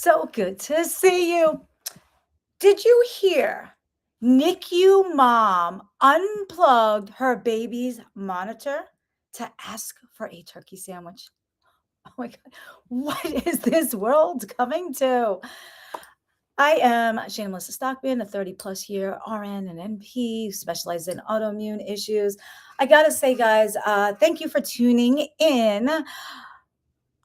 So good to see you. Did you hear? NICU mom unplugged her baby's monitor to ask for a turkey sandwich. Oh my God. What is this world coming to? I am Shana Melissa Stockman, a 30 plus year RN and NP, specialized in autoimmune issues. I got to say, guys, thank you for tuning in.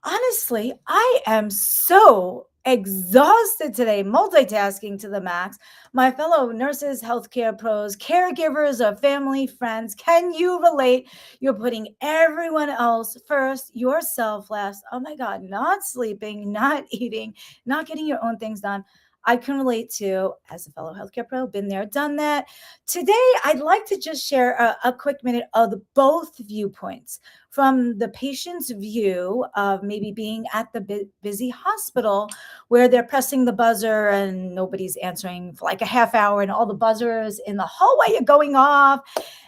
Honestly, I am so exhausted today, multitasking to the max. My fellow nurses, healthcare pros, caregivers of family, friends, can you relate? You're putting everyone else first, yourself last. Oh my God, not sleeping, not eating, not getting your own things done. I can relate to, as a fellow healthcare pro, been there, done that. Today, I'd like to just share a quick minute of both viewpoints from the patient's view of maybe being at the busy hospital where they're pressing the buzzer and nobody's answering for like a half hour and all the buzzers in the hallway are going off.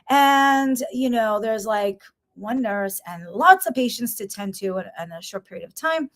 And, there's like one nurse and lots of patients to tend to in a short period of time.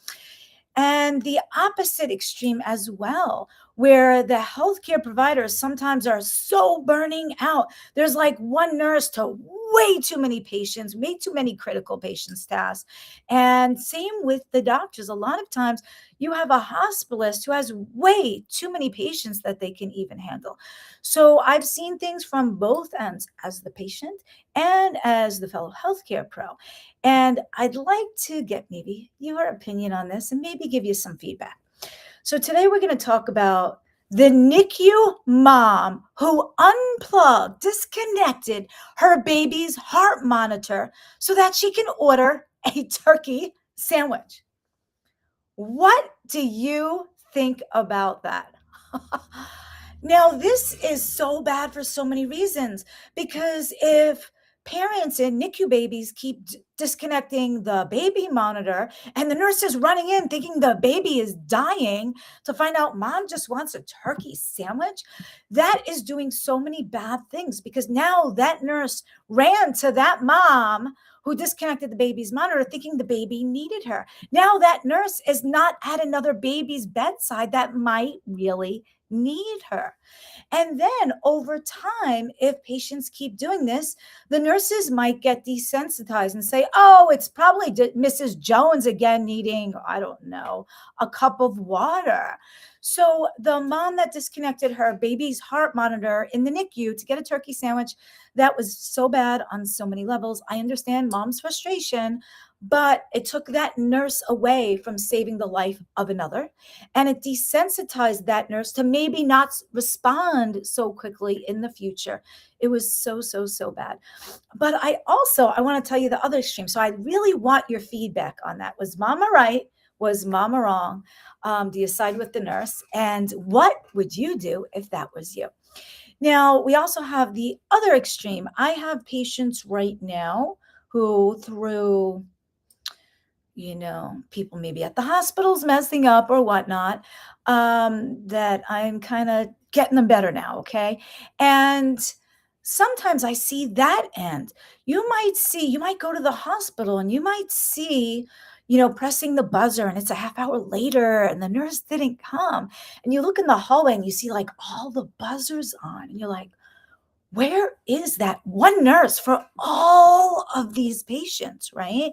And the opposite extreme as well, where the healthcare providers sometimes are so burning out. There's like one nurse to way too many patients, way too many critical patients tasks. And same with the doctors. A lot of times you have a hospitalist who has way too many patients that they can even handle. So I've seen things from both ends as the patient and as the fellow healthcare pro. And I'd like to get maybe your opinion on this and maybe give you some feedback. So today we're going to talk about the NICU mom who unplugged, disconnected her baby's heart monitor so that she can order a turkey sandwich. What do you think about that? Now, this is so bad for so many reasons, because if parents and NICU babies keep disconnecting the baby monitor and the nurse is running in thinking the baby is dying to find out mom just wants a turkey sandwich, that is doing so many bad things, because now that nurse ran to that mom who disconnected the baby's monitor thinking the baby needed her. Now that nurse is not at another baby's bedside that might really need her. And then over time, if patients keep doing this, the nurses might get desensitized and say, oh, it's probably Mrs. Jones again needing, I don't know, a cup of water. So the mom that disconnected her baby's heart monitor in the NICU to get a turkey sandwich, that was so bad on so many levels. I understand mom's frustration, but it took that nurse away from saving the life of another. And it desensitized that nurse to maybe not respond so quickly in the future. It was so, so, so bad. But I want to tell you the other extreme. So I really want your feedback on that. Was mama right? Was mama wrong? Do you side with the nurse? And what would you do if that was you? Now, we also have the other extreme. I have patients right now who, through people maybe at the hospitals messing up or whatnot, that I'm kind of getting them better now. Okay. And sometimes I see that end. You might go to the hospital and you might see, pressing the buzzer and it's a half hour later and the nurse didn't come. And you look in the hallway and you see like all the buzzers on and you're like, where is that one nurse for all of these patients, right?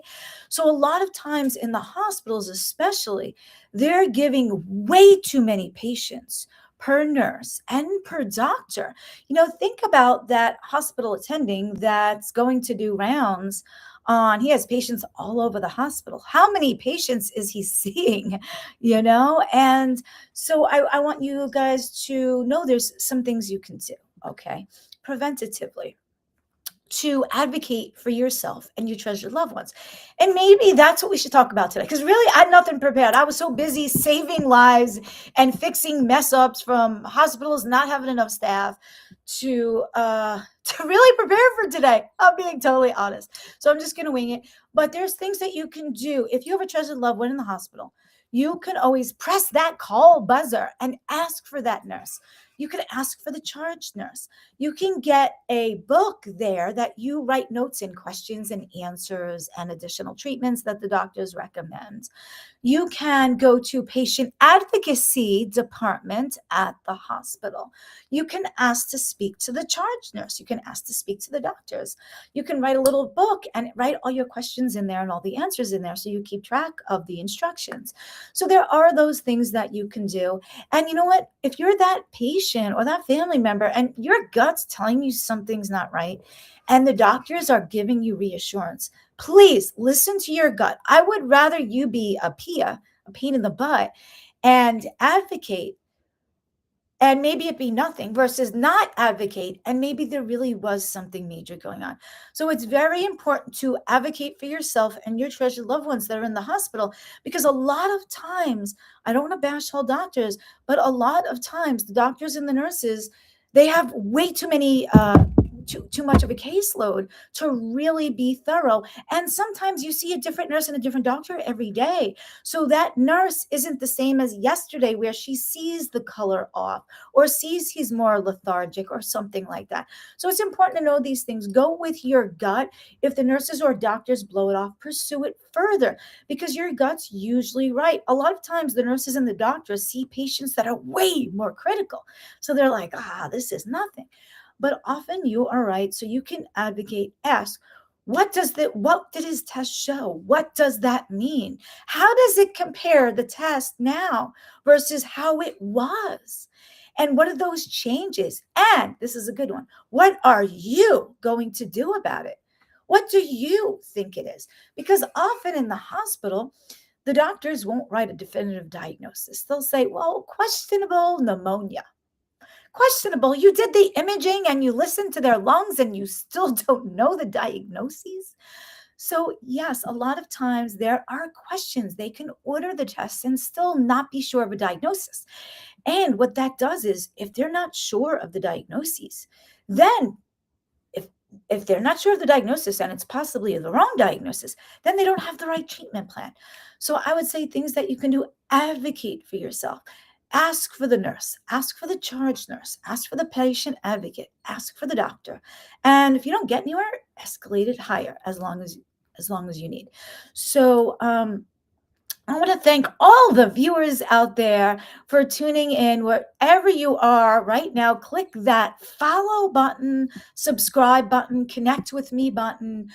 So a lot of times in the hospitals, especially, they're giving way too many patients per nurse and per doctor. Think about that hospital attending that's going to do rounds he has patients all over the hospital. How many patients is he seeing, And so I want you guys to know there's some things you can do, okay? Preventatively, to advocate for yourself and your treasured loved ones. And maybe that's what we should talk about today, because really I had nothing prepared. I was so busy saving lives and fixing mess ups from hospitals not having enough staff to really prepare for today. I'm being totally honest. So I'm just going to wing it. But there's things that you can do. If you have a treasured loved one in the hospital, you can always press that call buzzer and ask for that nurse. You can ask for the charge nurse. You can get a book there that you write notes in, questions and answers and additional treatments that the doctors recommend. You can go to patient advocacy department at the hospital. You can ask to speak to the charge nurse. You can ask to speak to the doctors. You can write a little book and write all your questions in there and all the answers in there so you keep track of the instructions. So there are those things that you can do. And you know what? If you're that patient or that family member and your gut's telling you something's not right and the doctors are giving you reassurance, please listen to your gut. I would rather you be a PIA, a pain in the butt, and advocate and maybe it be nothing versus not advocate and maybe there really was something major going on. So it's very important to advocate for yourself and your treasured loved ones that are in the hospital, because a lot of times, I don't want to bash all doctors, but a lot of times the doctors and the nurses, they have way too many too much of a caseload to really be thorough. And sometimes you see a different nurse and a different doctor every day. So that nurse isn't the same as yesterday, where she sees the color off or sees he's more lethargic or something like that. So it's important to know these things. Go with your gut. If the nurses or doctors blow it off, pursue it further, because your gut's usually right. A lot of times the nurses and the doctors see patients that are way more critical. So they're like, this is nothing. But often you are right. So you can advocate, ask, what did his test show? What does that mean? How does it compare the test now versus how it was? And what are those changes? And this is a good one. What are you going to do about it? What do you think it is? Because often in the hospital, the doctors won't write a definitive diagnosis. They'll say, well, questionable pneumonia. Questionable. You did the imaging and you listened to their lungs and you still don't know the diagnoses. So, yes, a lot of times there are questions. They can order the tests and still not be sure of a diagnosis. And what that does is, if they're not sure of the diagnoses, then if if they're not sure of the diagnosis and it's possibly the wrong diagnosis, then they don't have the right treatment plan. So I would say things that you can do: advocate for yourself. Ask for the nurse, ask for the charge nurse, ask for the patient advocate, ask for the doctor. And if you don't get anywhere, escalate it higher as long as you need. So I want to thank all the viewers out there for tuning in wherever you are right now. Click that follow button, subscribe button, connect with me button.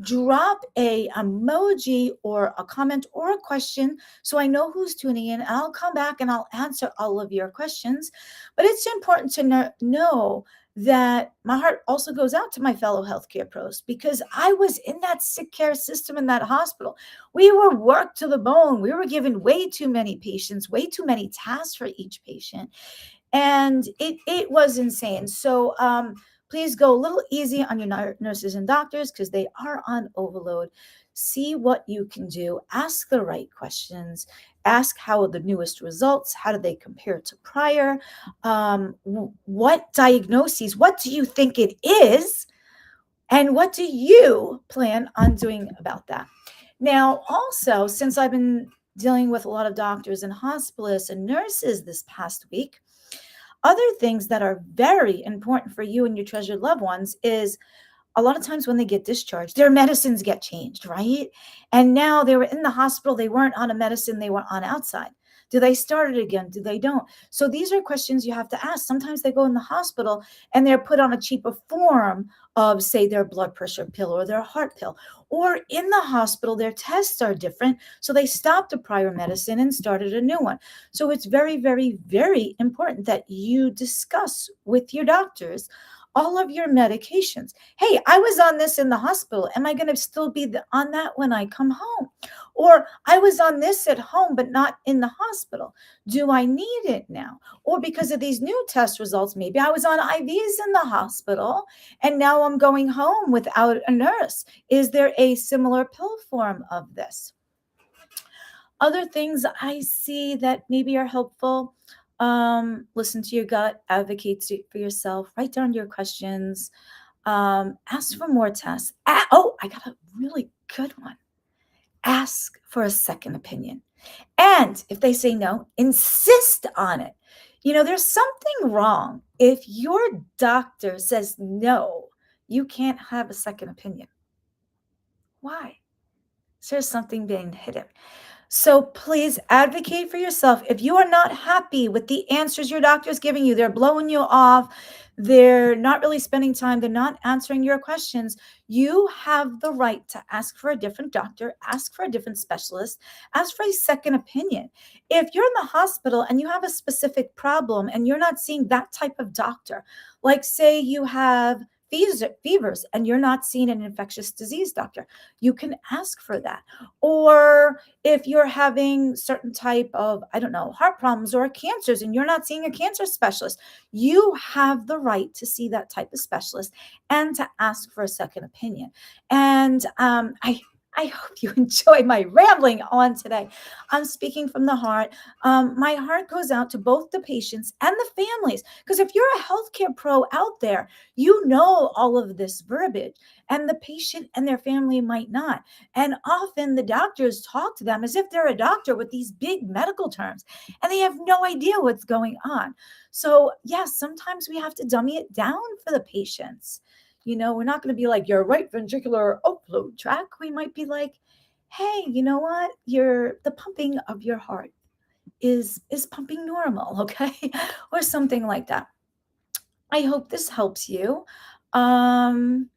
Drop a emoji or a comment or a question so I know who's tuning in. I'll come back and I'll answer all of your questions. But it's important to know that my heart also goes out to my fellow healthcare pros, because I was in that sick care system in that hospital. We were worked to the bone. We were given way too many patients, way too many tasks for each patient. And it was insane. So please go a little easy on your nurses and doctors, because they are on overload. See what you can do. Ask the right questions. Ask how are the newest results? How do they compare to prior? What diagnoses? What do you think it is? And what do you plan on doing about that? Now, also, since I've been dealing with a lot of doctors and hospitalists and nurses this past week, other things that are very important for you and your treasured loved ones is, a lot of times when they get discharged, their medicines get changed, right? And now they were in the hospital, they weren't on a medicine, they were on outside. Do they start it again? Do they don't? So these are questions you have to ask. Sometimes they go in the hospital and they're put on a cheaper form of, say, their blood pressure pill or their heart pill. Or in the hospital, their tests are different. So they stopped a prior medicine and started a new one. So it's very, very, very important that you discuss with your doctors all of your medications. Hey, I was on this in the hospital. Am I going to still be on that when I come home? Or I was on this at home, but not in the hospital. Do I need it now? Or because of these new test results, maybe I was on IVs in the hospital and now I'm going home without a nurse. Is there a similar pill form of this? Other things I see that maybe are helpful: listen to your gut, advocate for yourself, write down your questions, ask for more tests. I got a really good one. Ask for a second opinion. And if they say no, insist on it. There's something wrong if your doctor says no, you can't have a second opinion. Why? Is there something being hidden? So please advocate for yourself. If you are not happy with the answers your doctor is giving you, they're blowing you off, they're not really spending time, they're not answering your questions, you have the right to ask for a different doctor, ask for a different specialist, ask for a second opinion. If you're in the hospital and you have a specific problem and you're not seeing that type of doctor, like say you have fevers and you're not seeing an infectious disease doctor, you can ask for that. Or if you're having certain type of, I don't know, heart problems or cancers and you're not seeing a cancer specialist, you have the right to see that type of specialist and to ask for a second opinion. And I hope you enjoy my rambling on today. I'm speaking from the heart. My heart goes out to both the patients and the families, because if you're a healthcare pro out there, you know all of this verbiage, and the patient and their family might not. And often the doctors talk to them as if they're a doctor with these big medical terms, and they have no idea what's going on. So, yes, sometimes we have to dummy it down for the patients. We're not going to be like your right ventricular outflow tract. We might be like, hey, you know what? The pumping of your heart is pumping normal, okay? Or something like that. I hope this helps you. And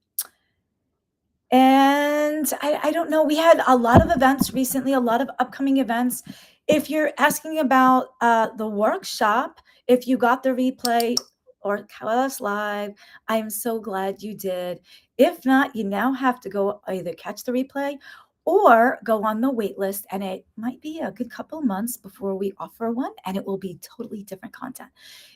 I don't know, we had a lot of events recently, a lot of upcoming events. If you're asking about the workshop, if you got the replay or caught us live, I am so glad you did. If not, you now have to go either catch the replay or go on the wait list, and it might be a good couple months before we offer one, and it will be totally different content.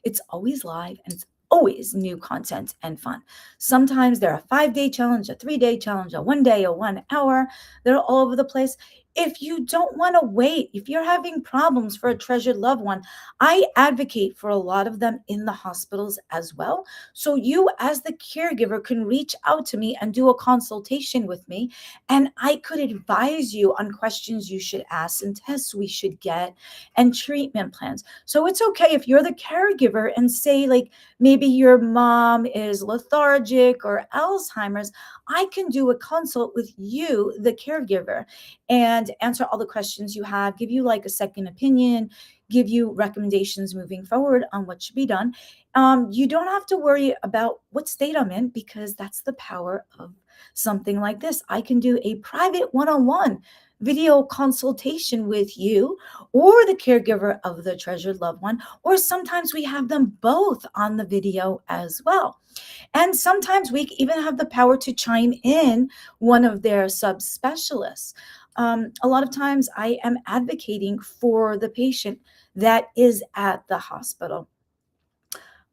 It's always live and it's always new content and fun. Sometimes they're a 5-day challenge, a 3-day challenge, a 1 day, a 1 hour. They're all over the place. If you don't want to wait, if you're having problems for a treasured loved one, I advocate for a lot of them in the hospitals as well. So you, as the caregiver, can reach out to me and do a consultation with me, and I could advise you on questions you should ask and tests we should get and treatment plans. So it's okay if you're the caregiver and say, like, maybe your mom is lethargic or Alzheimer's, I can do a consult with you, the caregiver, and answer all the questions you have, give you like a second opinion, give you recommendations moving forward on what should be done. You don't have to worry about what state I'm in, because that's the power of something like this. I can do a private one-on-one video consultation with you or the caregiver of the treasured loved one, or sometimes we have them both on the video as well. And sometimes we even have the power to chime in one of their subspecialists. A lot of times I am advocating for the patient that is at the hospital.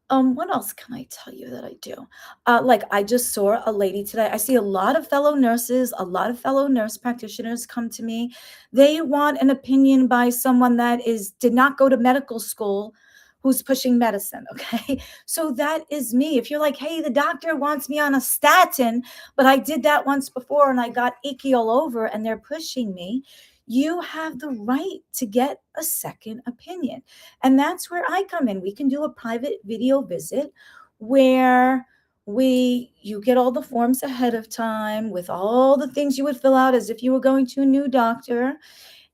What else can I tell you that I do? Like I just saw a lady today. I see a lot of fellow nurses, a lot of fellow nurse practitioners come to me. They want an opinion by someone that did not go to medical school, who's pushing medicine. Okay. So that is me. If you're like, hey, the doctor wants me on a statin, but I did that once before and I got achy all over and they're pushing me, you have the right to get a second opinion. And that's where I come in. We can do a private video visit where you get all the forms ahead of time with all the things you would fill out as if you were going to a new doctor.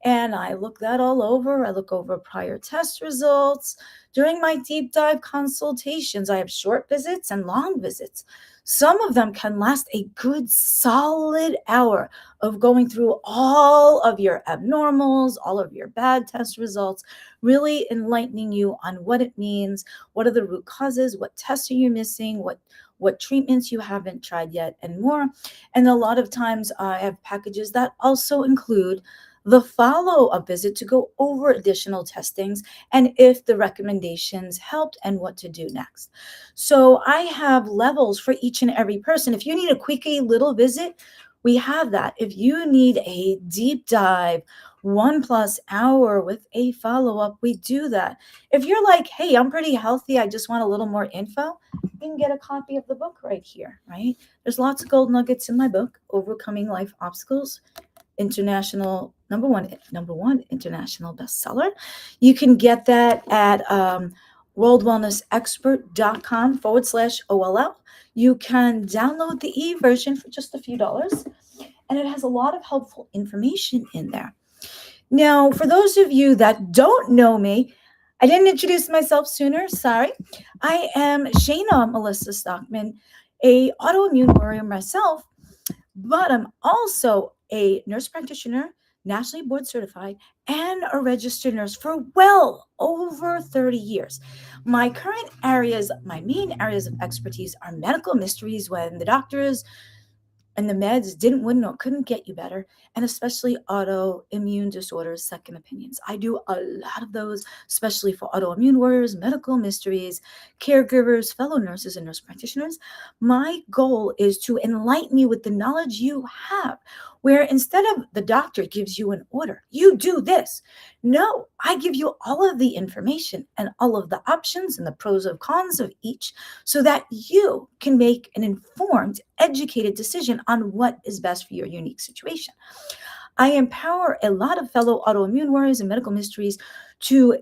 And I look that all over. I look over prior test results. During my deep dive consultations, I have short visits and long visits. Some of them can last a good solid hour of going through all of your abnormals, all of your bad test results, really enlightening you on what it means, what are the root causes, what tests are you missing, what treatments you haven't tried yet, and more. And a lot of times I have packages that also include the follow-up visit to go over additional testings and if the recommendations helped and what to do next. So I have levels for each and every person. If you need a quickie little visit, we have that. If you need a deep dive, 1+ hour with a follow-up, we do that. If you're like, hey, I'm pretty healthy, I just want a little more info, you can get a copy of the book right here, right? There's lots of gold nuggets in my book, Overcoming Life Obstacles, international number one international bestseller. You can get that at worldwellnessexpert.com/OLL. You can download the e-version for just a few dollars, and it has a lot of helpful information in there. Now, for those of you that don't know me, I didn't introduce myself sooner. Sorry. I am Shayna Melissa Stockman, a autoimmune warrior myself, but I'm also a nurse practitioner, nationally board certified, and a registered nurse for well over 30 years. My main areas of expertise are medical mysteries when the doctors and the meds didn't win or couldn't get you better, and especially autoimmune disorders, second opinions. I do a lot of those, especially for autoimmune warriors, medical mysteries, caregivers, fellow nurses, and nurse practitioners. My goal is to enlighten you with the knowledge you have, where instead of the doctor gives you an order, you do this. No, I give you all of the information and all of the options and the pros and cons of each so that you can make an informed, educated decision on what is best for your unique situation. I empower a lot of fellow autoimmune warriors and medical mysteries to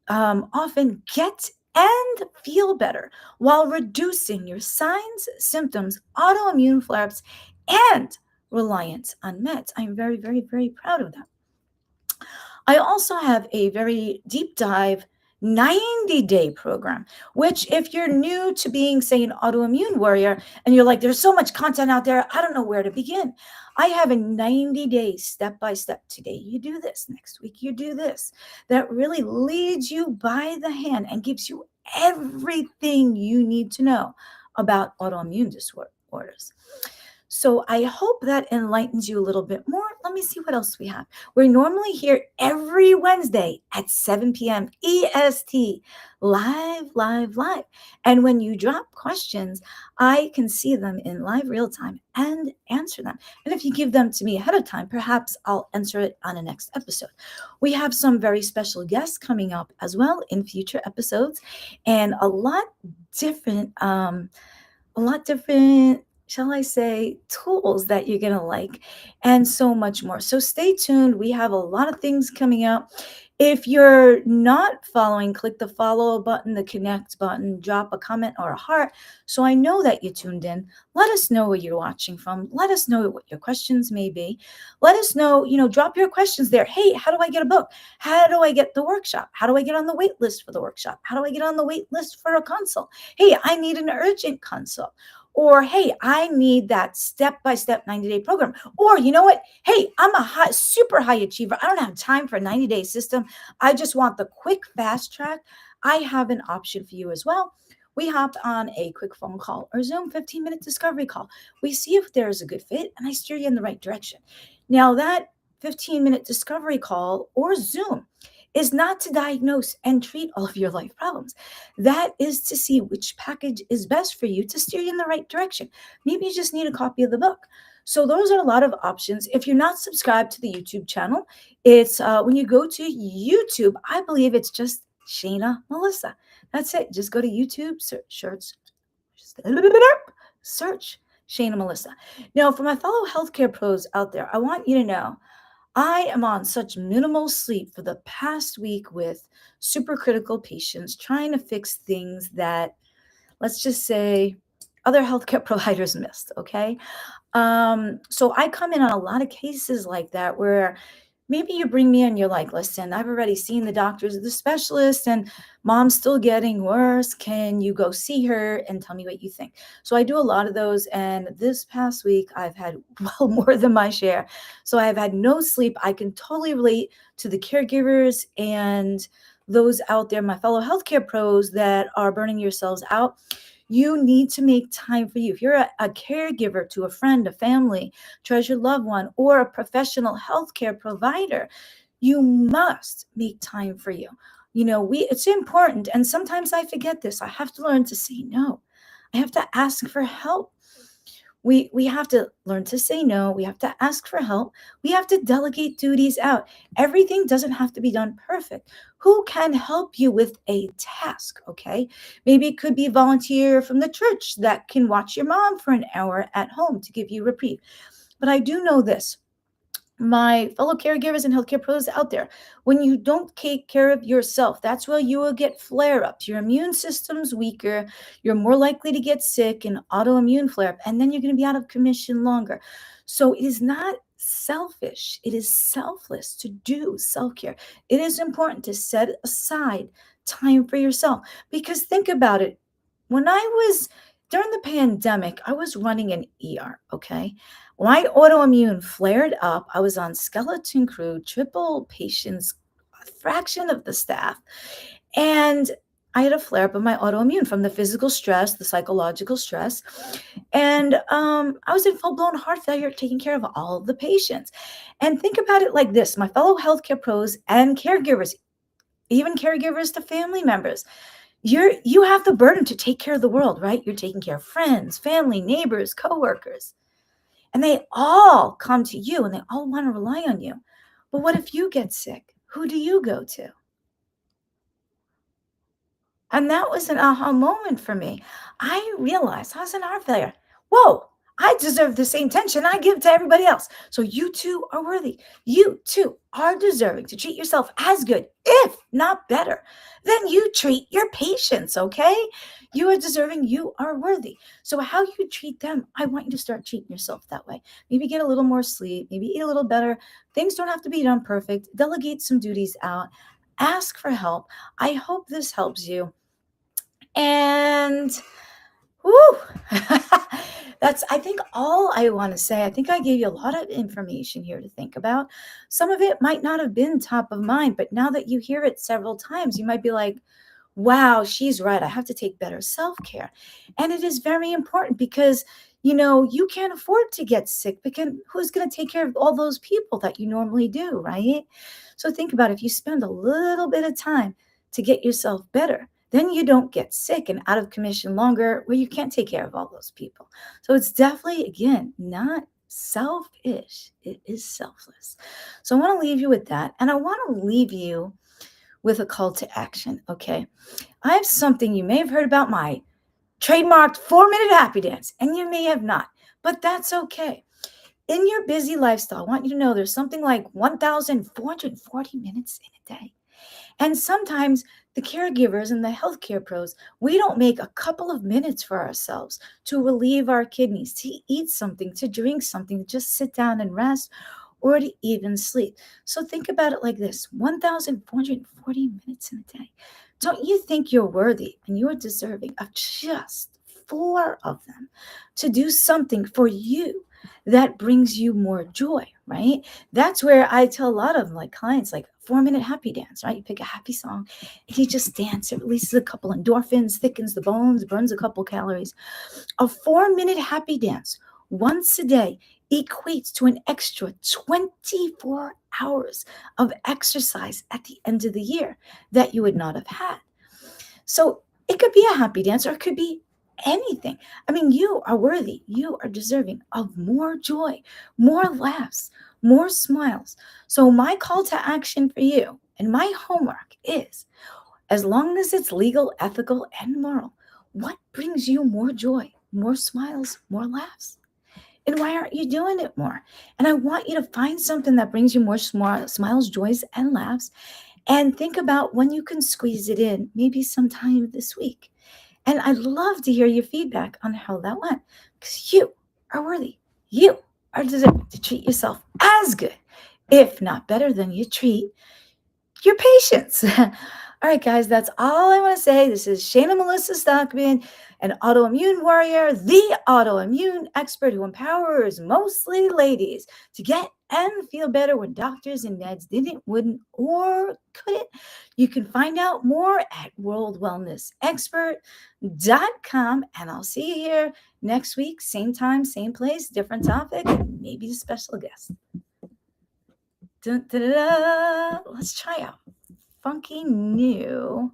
often get and feel better while reducing your signs, symptoms, autoimmune flare ups, and reliance on meds. I'm very, very, very proud of that. I also have a very deep dive 90-day program, which if you're new to being, say, an autoimmune warrior and you're like, there's so much content out there, I don't know where to begin. I have a 90-day step-by-step. Today you do this, next week you do this. That really leads you by the hand and gives you everything you need to know about autoimmune disorders. So I hope that enlightens you a little bit more. Let me see what else we have. We're normally here every Wednesday at 7 p.m. EST, live, live, live. And when you drop questions, I can see them in live real time and answer them. And if you give them to me ahead of time, perhaps I'll answer it on a next episode. We have some very special guests coming up as well in future episodes, and different, a lot different, shall I say, tools that you're going to like, and so much more. So stay tuned. We have a lot of things coming out. If you're not following, click the follow button, the connect button, drop a comment or a heart so I know that you tuned in. Let us know where you're watching from. Let us know what your questions may be. Let us know, drop your questions there. Hey, how do I get a book? How do I get the workshop? How do I get on the wait list for the workshop? How do I get on the wait list for a consult? Hey, I need an urgent consult. Or, hey, I need that step-by-step 90-day program. Or, you know what? Hey, I'm a super high achiever. I don't have time for a 90-day system. I just want the quick fast track. I have an option for you as well. We hop on a quick phone call or Zoom 15-minute discovery call. We see if there's a good fit, and I steer you in the right direction. Now, that 15-minute discovery call or Zoom is not to diagnose and treat all of your life problems. That is to see which package is best for you to steer you in the right direction. Maybe you just need a copy of the book. So those are a lot of options. If you're not subscribed to the YouTube channel, it's when you go to YouTube, I believe it's just Shayna Melissa. That's it. Just go to YouTube, search Shayna Melissa. Now, for my fellow healthcare pros out there, I want you to know I am on such minimal sleep for the past week with supercritical patients trying to fix things that, let's just say, other healthcare providers missed. Okay. So I come in on a lot of cases like that where maybe you bring me in, you're like, listen, I've already seen the doctors, the specialist, and mom's still getting worse. Can you go see her and tell me what you think? So I do a lot of those. And this past week, I've had well more than my share. So I've had no sleep. I can totally relate to the caregivers and those out there, my fellow healthcare pros that are burning yourselves out. You need to make time for you. If you're a caregiver to a friend, a family, treasured loved one, or a professional healthcare provider, you must make time for you. It's important. And sometimes I forget this. I have to learn to say no. I have to ask for help. We have to learn to say no. We have to ask for help. We have to delegate duties out. Everything doesn't have to be done perfect. Who can help you with a task? Okay. Maybe it could be a volunteer from the church that can watch your mom for an hour at home to give you reprieve. But I do know this. My fellow caregivers and healthcare pros out there, when you don't take care of yourself, that's where you will get flare-ups. Your immune system's weaker. You're more likely to get sick and autoimmune flare-up, and then you're going to be out of commission longer. So it is not selfish. It is selfless to do self-care. It is important to set aside time for yourself, because think about it. When I was during the pandemic, I was running an ER, okay? My autoimmune flared up. I was on skeleton crew, triple patients, a fraction of the staff. And I had a flare up of my autoimmune from the physical stress, the psychological stress. And I was in full blown heart failure, taking care of all of the patients. And think about it like this, my fellow healthcare pros and caregivers, even caregivers to family members, you have the burden to take care of the world, right? You're taking care of friends, family, neighbors, coworkers, and they all come to you and they all want to rely on you. But what if you get sick? Who do you go to? And that was an aha moment for me. I realized I was an heart failure. Whoa, I deserve the same attention I give to everybody else. So you too are worthy. You too are deserving to treat yourself as good, if not better, than you treat your patients, okay? You are deserving. You are worthy. So how you treat them, I want you to start treating yourself that way. Maybe get a little more sleep. Maybe eat a little better. Things don't have to be done perfect. Delegate some duties out. Ask for help. I hope this helps you. And whoo, that's, I think, all I want to say. I think I gave you a lot of information here to think about. Some of it might not have been top of mind, but now that you hear it several times, you might be like, wow, she's right. I have to take better self-care. And it is very important because, you can't afford to get sick, because who's going to take care of all those people that you normally do, right? So think about if you spend a little bit of time to get yourself better, then you don't get sick and out of commission longer where you can't take care of all those people. So it's definitely, again, not selfish. It is selfless. So I want to leave you with that. And I want to leave you with a call to action. Okay. I have something you may have heard about, my trademarked 4-minute happy dance, and you may have not, but that's okay. In your busy lifestyle, I want you to know there's something like 1,440 minutes in a day. And sometimes the caregivers and the healthcare pros, we don't make a couple of minutes for ourselves to relieve our kidneys, to eat something, to drink something, to just sit down and rest, or to even sleep. So think about it like this: 1,440 minutes in a day. Don't you think you're worthy and you are deserving of just 4 of them to do something for you that brings you more joy, right? That's where I tell a lot of my clients, like, 4-minute happy dance, right? You pick a happy song and you just dance. It releases a couple endorphins, thickens the bones, burns a couple calories. A 4-minute happy dance once a day equates to an extra 24 hours of exercise at the end of the year that you would not have had. So it could be a happy dance, or it could be anything. I mean, you are worthy. You are deserving of more joy, more laughs, more smiles. So my call to action for you and my homework is, as long as it's legal, ethical, and moral, what brings you more joy, more smiles, more laughs? And why aren't you doing it more? And I want you to find something that brings you more smiles, joys, and laughs. And think about when you can squeeze it in, maybe sometime this week. And I'd love to hear your feedback on how that went, because you are worthy. You are deserving to treat yourself as good, if not better, than you treat your patients. All right, guys, that's all I want to say. This is Shana Melissa Stockman, an autoimmune warrior, the autoimmune expert who empowers mostly ladies to get and feel better when doctors and meds didn't, wouldn't, or couldn't. You can find out more at worldwellnessexpert.com, and I'll see you here next week, same time, same place, different topic, and maybe a special guest. Dun, da, da, da. Let's try out funky new